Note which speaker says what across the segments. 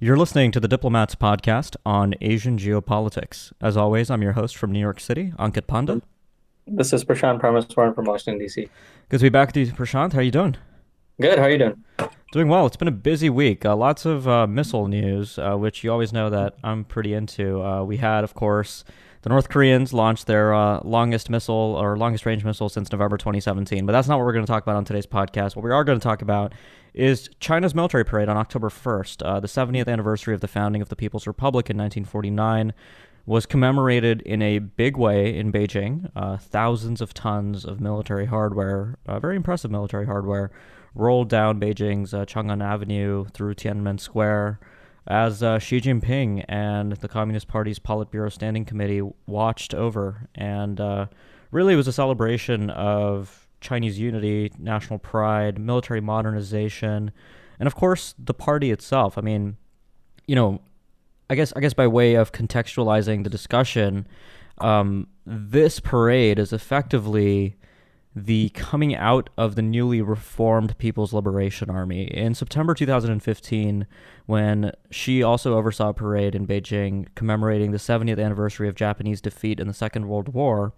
Speaker 1: You're listening to the Diplomats podcast on Asian geopolitics. As always, I'm your host from New York City, Ankit Panda.
Speaker 2: This is Prashant Paramaswaran from Washington, D.C.
Speaker 1: Good to be back with you, Prashant. How are you doing?
Speaker 2: Good. How are you doing?
Speaker 1: Doing well. It's been a busy week. Lots of missile news, which you always know that I'm pretty into. We had, of course, the North Koreans launched their longest range missile since November 2017. But that's not what we're going to talk about on today's podcast. What we are going to talk about is China's military parade on October 1st. The 70th anniversary of the founding of the People's Republic in 1949 was commemorated in a big way in Beijing. Thousands of tons of military hardware, very impressive military hardware, rolled down Beijing's Chang'an Avenue through Tiananmen Square as Xi Jinping and the Communist Party's Politburo Standing Committee watched over. And really it was a celebration of Chinese unity, national pride, military modernization, and of course the party itself. I mean, I guess by way of contextualizing the discussion, this parade is effectively the coming out of the newly reformed People's Liberation Army. In September 2015, when Xi also oversaw a parade in Beijing commemorating the 70th anniversary of Japanese defeat in the Second World War,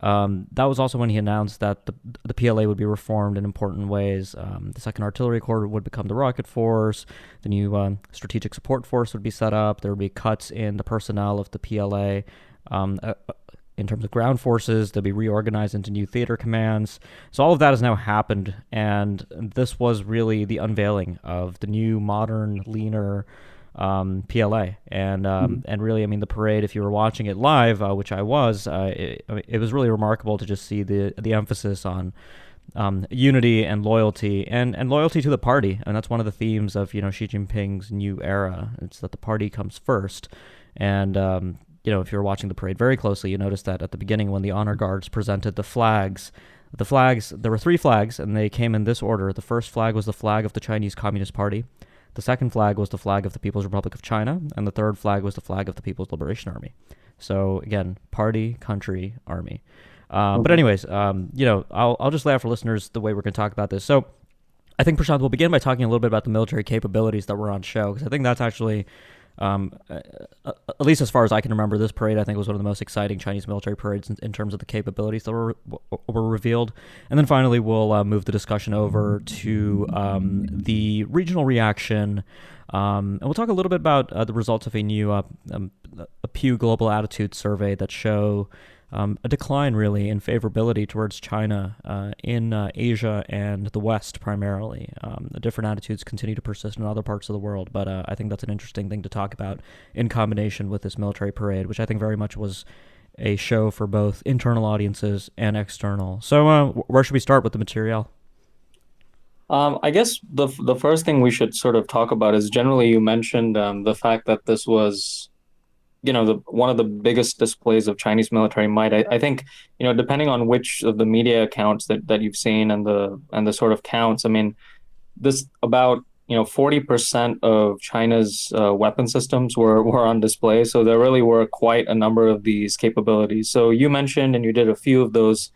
Speaker 1: that was also when he announced that the PLA would be reformed in important ways. The 2nd Artillery Corps would become the Rocket Force. The new Strategic Support Force would be set up. There would be cuts in the personnel of the PLA. In terms of ground forces, they'll be reorganized into new theater commands. So all of that has now happened, and this was really the unveiling of the new, modern, leaner PLA. And really, I mean, the parade, if you were watching it live, which I was, it was really remarkable to just see the emphasis on unity and loyalty and loyalty to the party. And that's one of the themes of, Xi Jinping's new era. It's that the party comes first. And if you're watching the parade very closely, you notice that at the beginning when the honor guards presented the flags, there were 3 flags, and they came in this order. The first flag was the flag of the Chinese Communist Party. The second flag was the flag of the People's Republic of China, and the third flag was the flag of the People's Liberation Army. So again, party, country, army. But anyways, I'll just lay out for listeners the way we're going to talk about this. So I think, Prashant, we'll begin by talking a little bit about the military capabilities that were on show, because I think that's actually... at least as far as I can remember, this parade I think was one of the most exciting Chinese military parades in terms of the capabilities that were revealed. And then finally, we'll move the discussion over to the regional reaction, and we'll talk a little bit about the results of a new a Pew Global Attitude survey that show a decline, really, in favorability towards China in Asia and the West primarily. The different attitudes continue to persist in other parts of the world, but I think that's an interesting thing to talk about in combination with this military parade, which I think very much was a show for both internal audiences and external. So where should we start with the material?
Speaker 2: I guess the first thing we should sort of talk about is generally you mentioned the fact that this was one of the biggest displays of Chinese military might. I think, depending on which of the media accounts that you've seen and the sort of counts, I mean, this about 40% of China's weapon systems were on display. So there really were quite a number of these capabilities. So you mentioned, and you did a few of those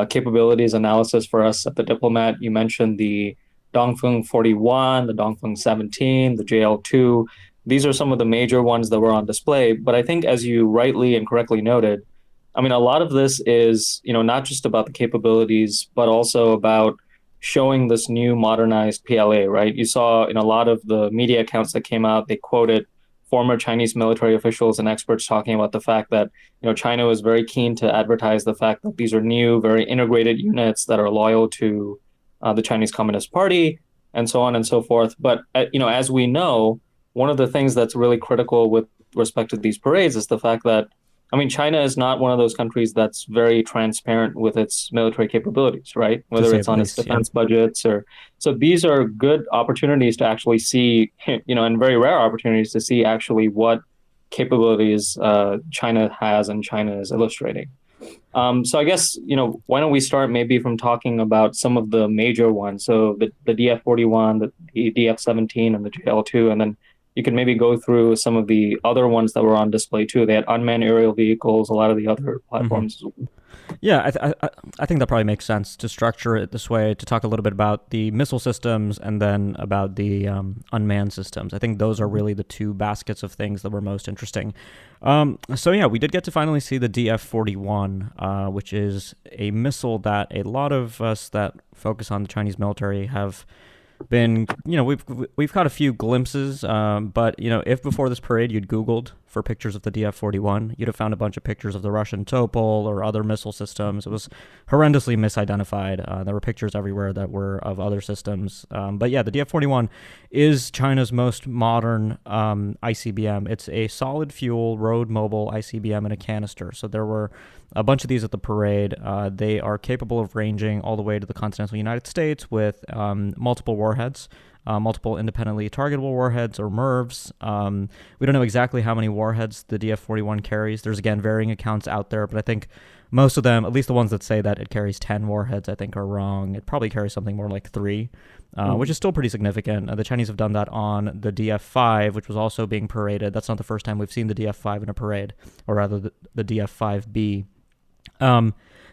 Speaker 2: capabilities analysis for us at the Diplomat. You mentioned the Dongfeng 41, the Dongfeng 17, the JL2. These are some of the major ones that were on display. But I think, as you rightly and correctly noted, I mean, a lot of this is, not just about the capabilities, but also about showing this new modernized PLA, right? You saw in a lot of the media accounts that came out, they quoted former Chinese military officials and experts talking about the fact that, China was very keen to advertise the fact that these are new, very integrated units that are loyal to the Chinese Communist Party and so on and so forth. But, as we know, one of the things that's really critical with respect to these parades is the fact that, I mean, China is not one of those countries that's very transparent with its military capabilities, right? Whether it's on its defense budgets so these are good opportunities to actually see, and very rare opportunities to see actually what capabilities China has and China is illustrating. So I guess, why don't we start maybe from talking about some of the major ones? So the DF-41, the DF-17, and the JL-2, and then you can maybe go through some of the other ones that were on display too. They had unmanned aerial vehicles, a lot of the other
Speaker 1: Hmm.
Speaker 2: platforms as well.
Speaker 1: Yeah, I think that probably makes sense to structure it this way, to talk a little bit about the missile systems and then about the unmanned systems. I think those are really the two baskets of things that were most interesting. So yeah, we did get to finally see the DF-41, which is a missile that a lot of us that focus on the Chinese military have been, we've got a few glimpses, but if before this parade you'd Googled for pictures of the DF-41, you'd have found a bunch of pictures of the Russian Topol or other missile systems. It was horrendously misidentified. There were pictures everywhere that were of other systems, but yeah, the DF-41 is China's most modern ICBM. It's a solid fuel road mobile ICBM in a canister. So there were a bunch of these at the parade. They are capable of ranging all the way to the continental United States with multiple warheads, multiple independently targetable warheads or MIRVs. We don't know exactly how many warheads the DF-41 carries. There's, again, varying accounts out there, but I think most of them, at least the ones that say that it carries 10 warheads, I think are wrong. It probably carries something more like 3, which is still pretty significant. The Chinese have done that on the DF-5, which was also being paraded. That's not the first time we've seen the DF-5 in a parade, or rather the DF-5B.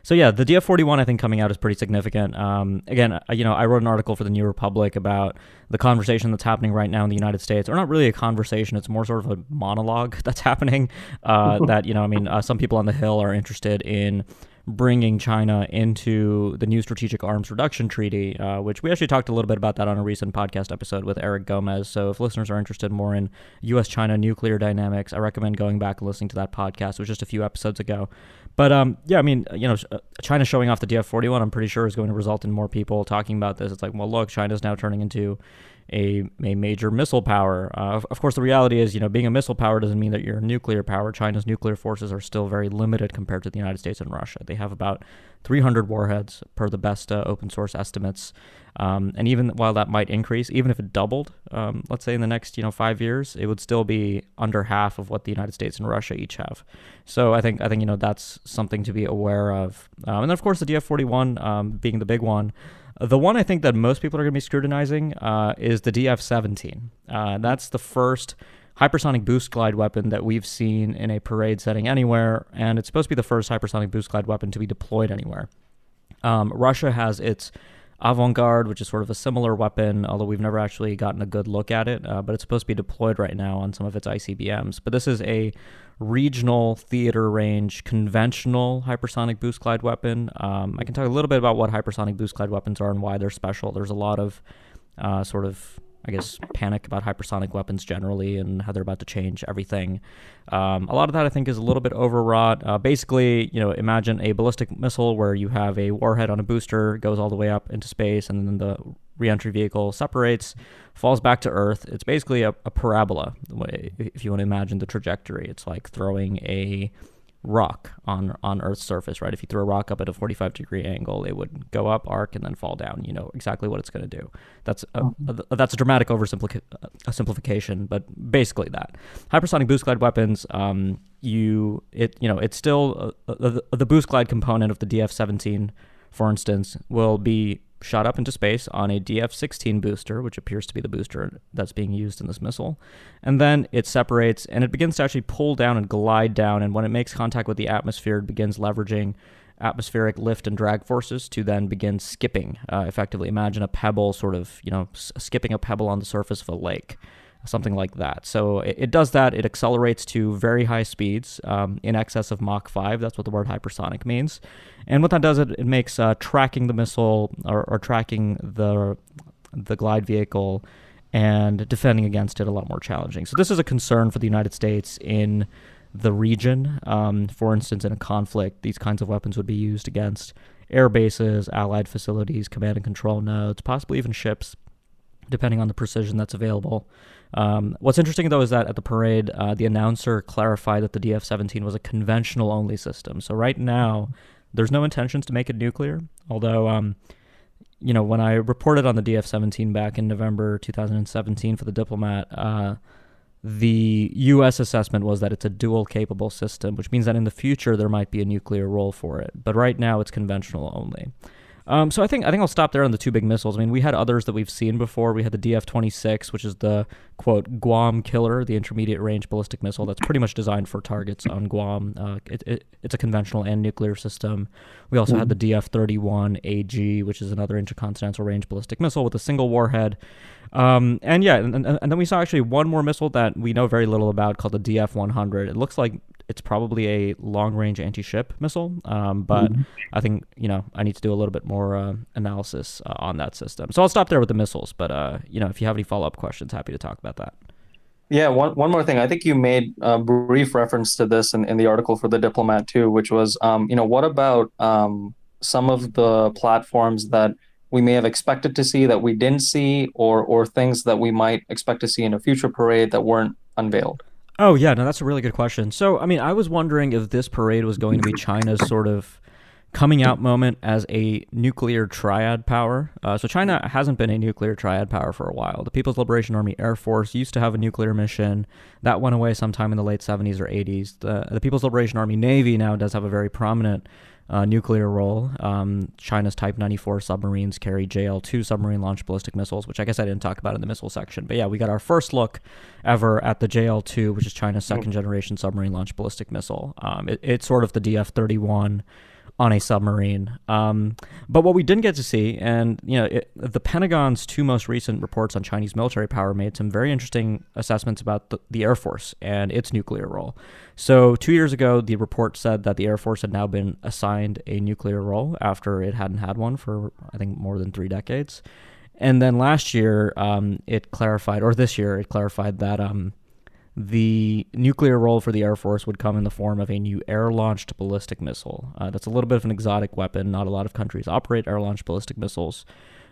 Speaker 1: So yeah, the DF-41 I think coming out is pretty significant. Again, I wrote an article for the New Republic about the conversation that's happening right now in the United States, or not really a conversation, it's more sort of a monologue that's happening. Some people on the Hill are interested in bringing China into the new Strategic Arms Reduction Treaty, which we actually talked a little bit about that on a recent podcast episode with Eric Gomez. So if listeners are interested more in U.S.-China nuclear dynamics, I recommend going back and listening to that podcast. It was just a few episodes ago. But China showing off the DF-41, I'm pretty sure is going to result in more people talking about this. It's like, well, look, China's now turning into a major missile power. Of course, the reality is, being a missile power doesn't mean that you're a nuclear power. China's nuclear forces are still very limited compared to the United States and Russia. They have about 300 warheads per the best open source estimates. And even while that might increase, even if it doubled, let's say in the next 5 years, it would still be under half of what the United States and Russia each have. So I think that's something to be aware of. And then of course the DF-41 being the big one. The one I think that most people are going to be scrutinizing is the DF-17. That's the first hypersonic boost glide weapon that we've seen in a parade setting anywhere, and it's supposed to be the first hypersonic boost glide weapon to be deployed anywhere. Russia has its Avangard, which is sort of a similar weapon, although we've never actually gotten a good look at it, but it's supposed to be deployed right now on some of its ICBMs. But this is a regional theater range conventional hypersonic boost glide weapon. I can talk a little bit about what hypersonic boost glide weapons are and why they're special. There's a lot of panic about hypersonic weapons generally and how they're about to change everything. A lot of that, I think, is a little bit overwrought. Basically, imagine a ballistic missile where you have a warhead on a booster, goes all the way up into space, and then the reentry vehicle separates, falls back to Earth. It's basically a parabola, if you want to imagine the trajectory. It's like throwing a rock on Earth's surface, right? If you throw a rock up at a 45-degree angle, it would go up, arc, and then fall down. You know exactly what it's going to do. That's a dramatic oversimplification, but basically that. Hypersonic boost glide weapons, it's still the boost glide component of the DF-17, for instance, will be shot up into space on a DF-16 booster, which appears to be the booster that's being used in this missile. And then it separates and it begins to actually pull down and glide down. And when it makes contact with the atmosphere, it begins leveraging atmospheric lift and drag forces to then begin skipping. Effectively, imagine a pebble skipping a pebble on the surface of a lake. Something like that. So it does that. It accelerates to very high speeds, in excess of Mach 5. That's what the word hypersonic means. And what that does, it makes tracking the missile or tracking the glide vehicle and defending against it a lot more challenging. So this is a concern for the United States in the region. For instance, in a conflict, these kinds of weapons would be used against air bases, allied facilities, command and control nodes, possibly even ships, depending on the precision that's available. What's interesting, though, is that at the parade, the announcer clarified that the DF-17 was a conventional-only system. So right now, there's no intentions to make it nuclear, although, when I reported on the DF-17 back in November 2017 for The Diplomat, the U.S. assessment was that it's a dual-capable system, which means that in the future there might be a nuclear role for it. But right now, it's conventional only. So I think I'll stop there on the two big missiles. I mean, we had others that we've seen before. We had the DF-26, which is the quote Guam killer, the intermediate range ballistic missile that's pretty much designed for targets on Guam. It's a conventional and nuclear system. We also had the DF-31AG, which is another intercontinental range ballistic missile with a single warhead. And then we saw actually one more missile that we know very little about called the DF-100. It looks like it's probably a long-range anti-ship missile, but I think I need to do a little bit more analysis on that system. So I'll stop there with the missiles. But if you have any follow-up questions, happy to talk about that.
Speaker 2: Yeah, one more thing. I think you made a brief reference to this in the article for the Diplomat too, which was, what about some of the platforms that we may have expected to see that we didn't see, or things that we might expect to see in a future parade that weren't unveiled?
Speaker 1: Oh, yeah, no, that's a really good question. So, I mean, I was wondering if this parade was going to be China's sort of coming out moment as a nuclear triad power. So China hasn't been a nuclear triad power for a while. The People's Liberation Army Air Force used to have a nuclear mission. That went away sometime in the late 70s or 80s. The People's Liberation Army Navy now does have a very prominent nuclear role. China's Type 94 submarines carry JL-2 submarine-launched ballistic missiles, which I guess I didn't talk about in the missile section. But yeah, we got our first look ever at the JL-2, which is China's second-generation submarine-launched ballistic missile. It's sort of the DF-31 on a submarine. But what we didn't get to see, and the Pentagon's two most recent reports on Chinese military power made some very interesting assessments about the Air Force and its nuclear role. So 2 years ago, the report said that the Air Force had now been assigned a nuclear role after it hadn't had one for, I think, more than 3 decades. And then last year, it clarified, or this year, it clarified that the nuclear role for the Air Force would come in the form of a new air-launched ballistic missile. That's a little bit of an exotic weapon. Not a lot of countries operate air-launched ballistic missiles,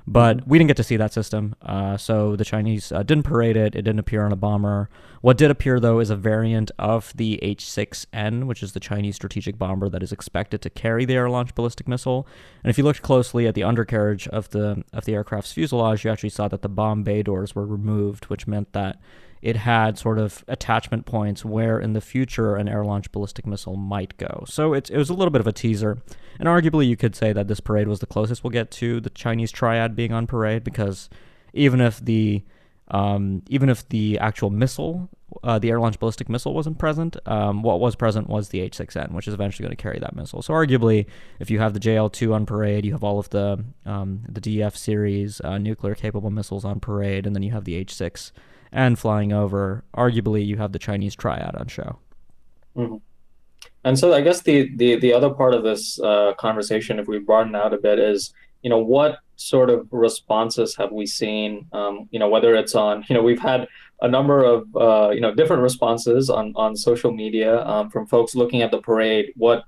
Speaker 1: but we didn't get to see that system. So the Chinese didn't parade it. It didn't appear on a bomber. What did appear, though, is a variant of the H-6N, which is the Chinese strategic bomber that is expected to carry the air-launched ballistic missile. And if you looked closely at the undercarriage of the aircraft's fuselage, you actually saw that the bomb bay doors were removed, which meant that it had sort of attachment points where in the future an air-launched ballistic missile might go. So it was a little bit of a teaser. And arguably you could say that this parade was the closest we'll get to the Chinese triad being on parade, because even if the actual missile, the air-launched ballistic missile wasn't present, what was present was the H-6N, which is eventually going to carry that missile. So arguably, if you have the JL-2 on parade, you have all of the DF series nuclear-capable missiles on parade, and then you have the H-6 and flying over, arguably you have the Chinese triad on show.
Speaker 2: Mm-hmm. And so I guess the other part of this conversation, if we broaden out a bit, is, what sort of responses have we seen, whether it's on, we've had a number of, different responses on social media from folks looking at the parade, what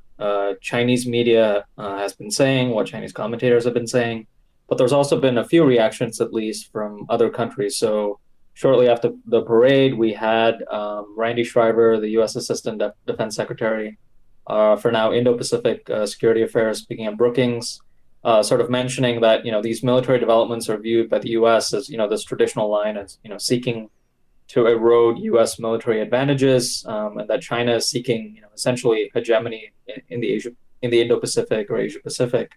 Speaker 2: Chinese media has been saying, what Chinese commentators have been saying, but there's also been a few reactions, at least, from other countries. So shortly after the parade, we had Randy Schreiber, the U.S. Assistant Defense Secretary for now Indo-Pacific Security Affairs, speaking at Brookings, sort of mentioning that these military developments are viewed by the U.S. as this traditional line as seeking to erode U.S. military advantages, and that China is seeking essentially hegemony in the Indo-Pacific or Asia-Pacific.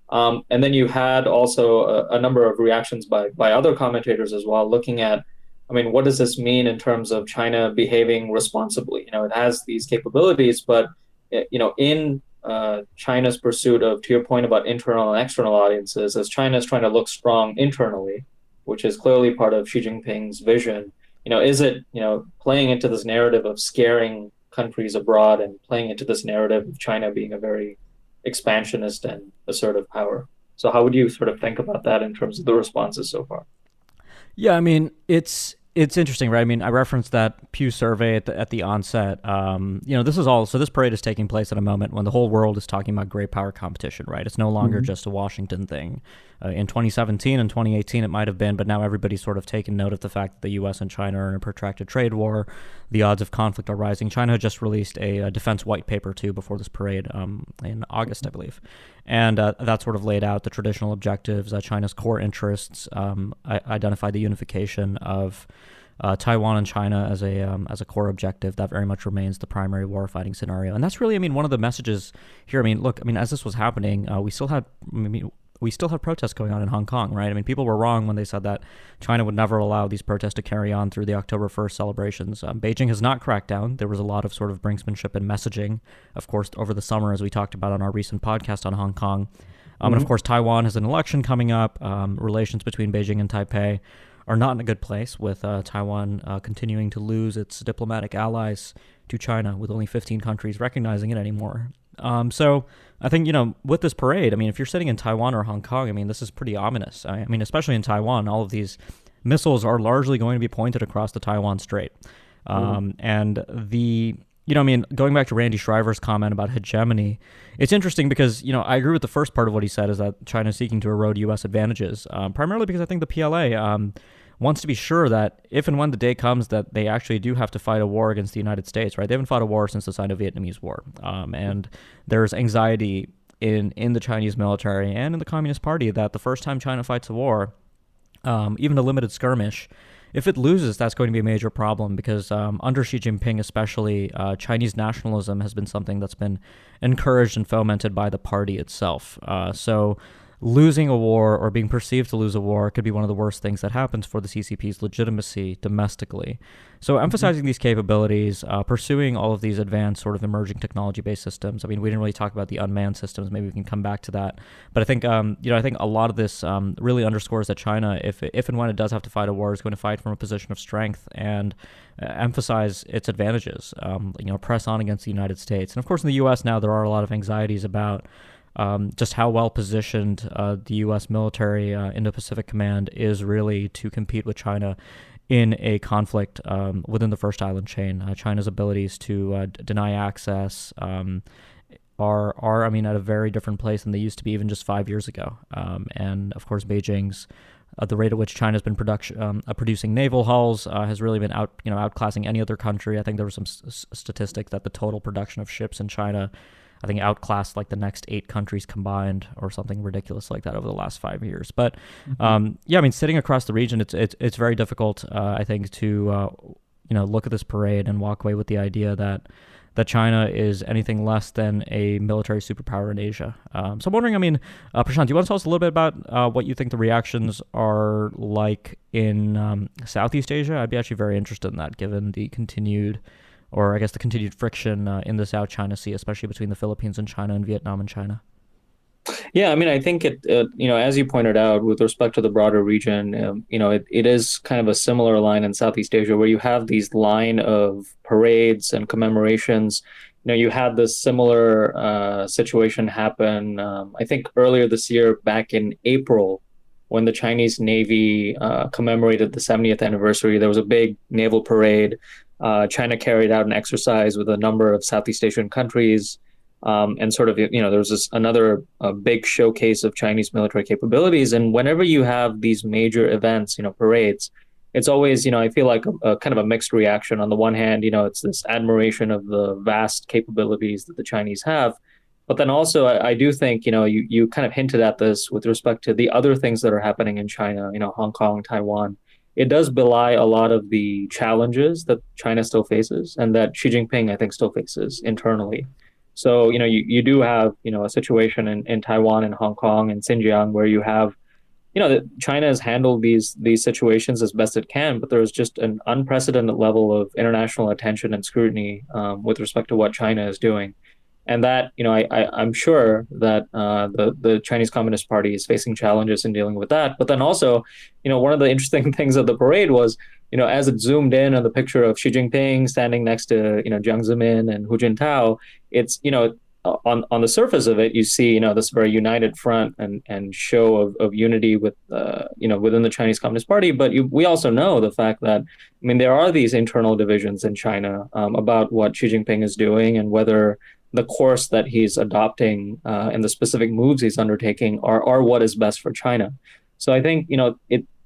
Speaker 2: And then you had also a number of reactions by other commentators as well, looking at, what does this mean in terms of China behaving responsibly? It has these capabilities, but in China's pursuit of, to your point about internal and external audiences, as China is trying to look strong internally, which is clearly part of Xi Jinping's vision, is it playing into this narrative of scaring countries abroad and playing into this narrative of China being a very expansionist and assertive power? So how would you sort of think about that in terms of the responses so far?
Speaker 1: Yeah, it's interesting, right? I referenced that Pew survey at the onset. This parade is taking place at a moment when the whole world is talking about great power competition, right? It's no longer just a Washington thing. In 2017 and 2018, it might have been, but now everybody's sort of taken note of the fact that the U.S. and China are in a protracted trade war. The odds of conflict are rising. China had just released a defense white paper, too, before this parade in August, I believe. And that sort of laid out the traditional objectives, China's core interests, identified the unification of Taiwan and China as a core objective. That very much remains the primary warfighting scenario. And that's really, one of the messages here. As this was happening, we still had we still have protests going on in Hong Kong, right? I mean, people were wrong when they said that China would never allow these protests to carry on through the October 1st celebrations. Beijing has not cracked down. There was a lot of sort of brinksmanship and messaging, of course, over the summer, as we talked about on our recent podcast on Hong Kong. And of course, Taiwan has an election coming up. Relations between Beijing and Taipei are not in a good place, with Taiwan continuing to lose its diplomatic allies to China, with only 15 countries recognizing it anymore. So I think, with this parade, I mean, if you're sitting in Taiwan or Hong Kong, I mean, this is pretty ominous. I mean, especially in Taiwan, all of these missiles are largely going to be pointed across the Taiwan Strait. And I mean, going back to Randy Shriver's comment about hegemony, it's interesting because, I agree with the first part of what he said, is that China is seeking to erode U.S. advantages, primarily because I think the PLA wants to be sure that if and when the day comes that they actually do have to fight a war against the United States, right? They haven't fought a war since the Sino-Vietnamese War. And there's anxiety in the Chinese military and in the Communist Party that the first time China fights a war, even a limited skirmish, if it loses, that's going to be a major problem, because under Xi Jinping especially, Chinese nationalism has been something that's been encouraged and fomented by the party itself. So losing a war, or being perceived to lose a war, could be one of the worst things that happens for the CCP's legitimacy domestically. So emphasizing these capabilities, pursuing all of these advanced sort of emerging technology-based systems. I mean, we didn't really talk about the unmanned systems. Maybe we can come back to that. But I think, I think a lot of this really underscores that China, if and when it does have to fight a war, is going to fight from a position of strength and emphasize its advantages. Press on against the United States. And of course, in the U.S. now, there are a lot of anxieties about just how well positioned the U.S. military, Indo-Pacific Command, is really to compete with China in a conflict within the First Island chain. China's abilities to deny access are, I mean, at a very different place than they used to be even just 5 years ago. And of course, Beijing's the rate at which China's been producing naval hulls has really been outclassing any other country. I think there was some statistic that the total production of ships in China, I think, outclassed like the next 8 countries combined, or something ridiculous like that, over the last 5 years. But I mean, sitting across the region, it's very difficult, I think, to look at this parade and walk away with the idea that China is anything less than a military superpower in Asia. So I'm wondering, I mean, Prashant, do you want to tell us a little bit about what you think the reactions are like in Southeast Asia? I'd be actually very interested in that, given the continued friction in the South China Sea, especially between the Philippines and China, and Vietnam and China.
Speaker 2: Yeah, I mean, I think as you pointed out, with respect to the broader region, it is kind of a similar line in Southeast Asia, where you have these line of parades and commemorations. You had this similar situation happen, I think earlier this year, back in April, when the Chinese Navy commemorated the 70th anniversary. There was a big naval parade. China carried out an exercise with a number of Southeast Asian countries. And sort of, there was another big showcase of Chinese military capabilities. And whenever you have these major events, parades, it's always, I feel like a kind of a mixed reaction. On the one hand, it's this admiration of the vast capabilities that the Chinese have. But then also, I do think, you kind of hinted at this with respect to the other things that are happening in China, Hong Kong, Taiwan. It does belie a lot of the challenges that China still faces, and that Xi Jinping, I think, still faces internally. So, you do have, a situation in Taiwan and Hong Kong and Xinjiang, where you have, that China has handled these situations as best it can, but there's just an unprecedented level of international attention and scrutiny with respect to what China is doing. And that, I'm sure that the Chinese Communist Party is facing challenges in dealing with that. But then also, one of the interesting things of the parade was, as it zoomed in on the picture of Xi Jinping standing next to, Jiang Zemin and Hu Jintao, it's, on the surface of it, you see, this very united front and show of unity with, within the Chinese Communist Party. But we also know the fact that, I mean, there are these internal divisions in China about what Xi Jinping is doing, and whether the course that he's adopting and the specific moves he's undertaking are what is best for China. So I think,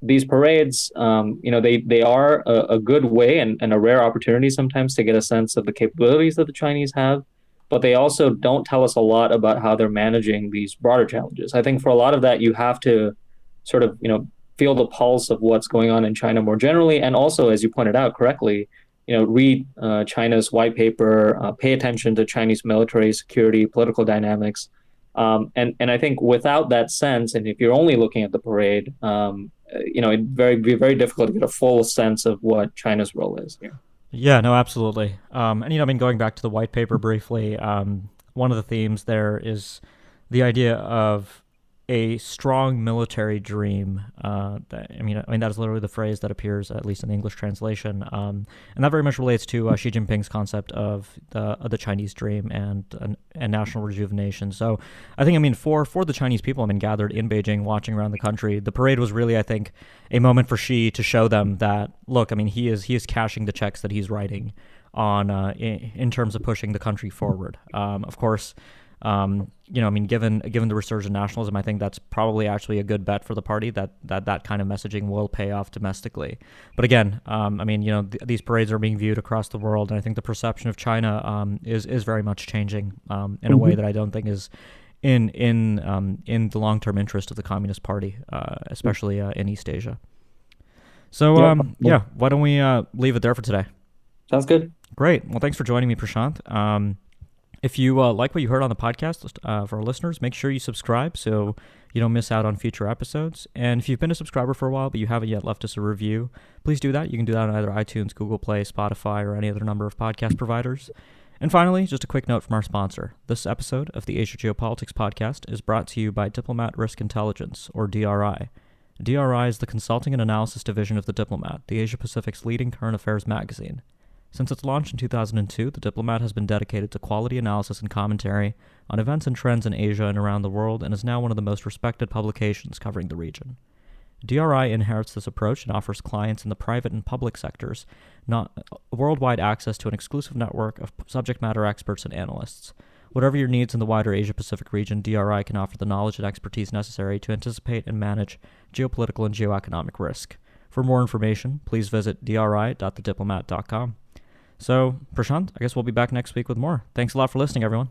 Speaker 2: these parades, they are a good way and a rare opportunity sometimes to get a sense of the capabilities that the Chinese have, but they also don't tell us a lot about how they're managing these broader challenges. I think for a lot of that, you have to sort of, feel the pulse of what's going on in China more generally. And also, as you pointed out correctly, read China's white paper, pay attention to Chinese military, security, political dynamics. And I think without that sense, and if you're only looking at the parade, it'd be very difficult to get a full sense of what China's role is here.
Speaker 1: Yeah, no, absolutely. And I mean, going back to the white paper briefly, one of the themes there is the idea of a strong military dream. I mean, that is literally the phrase that appears, at least in the English translation, and that very much relates to Xi Jinping's concept of the Chinese dream and national rejuvenation. So, I think, I mean, for the Chinese people, I mean, gathered in Beijing, watching around the country, the parade was really, I think, a moment for Xi to show them that, look, I mean, he is cashing the checks that he's writing on in terms of pushing the country forward. Of course, I mean, given the resurgent nationalism, I think that's probably actually a good bet for the party that kind of messaging will pay off domestically. But again, I mean, these parades are being viewed across the world, and I think the perception of China is very much changing in a way that I don't think is in the long term interest of the Communist Party, especially in East Asia. So yeah, why don't we leave it there for today?
Speaker 2: Sounds good.
Speaker 1: Great. Well, thanks for joining me, Prashant. If you like what you heard on the podcast, for our listeners, make sure you subscribe so you don't miss out on future episodes. And if you've been a subscriber for a while but you haven't yet left us a review, please do that. You can do that on either iTunes, Google Play, Spotify, or any other number of podcast providers. And finally, just a quick note from our sponsor. This episode of the Asia Geopolitics Podcast is brought to you by Diplomat Risk Intelligence, or DRI. DRI is the consulting and analysis division of The Diplomat, the Asia Pacific's leading current affairs magazine. Since its launch in 2002, The Diplomat has been dedicated to quality analysis and commentary on events and trends in Asia and around the world, and is now one of the most respected publications covering the region. DRI inherits this approach and offers clients in the private and public sectors not worldwide access to an exclusive network of subject matter experts and analysts. Whatever your needs in the wider Asia-Pacific region, DRI can offer the knowledge and expertise necessary to anticipate and manage geopolitical and geoeconomic risk. For more information, please visit dri.thediplomat.com. So, Prashant, I guess we'll be back next week with more. Thanks a lot for listening, everyone.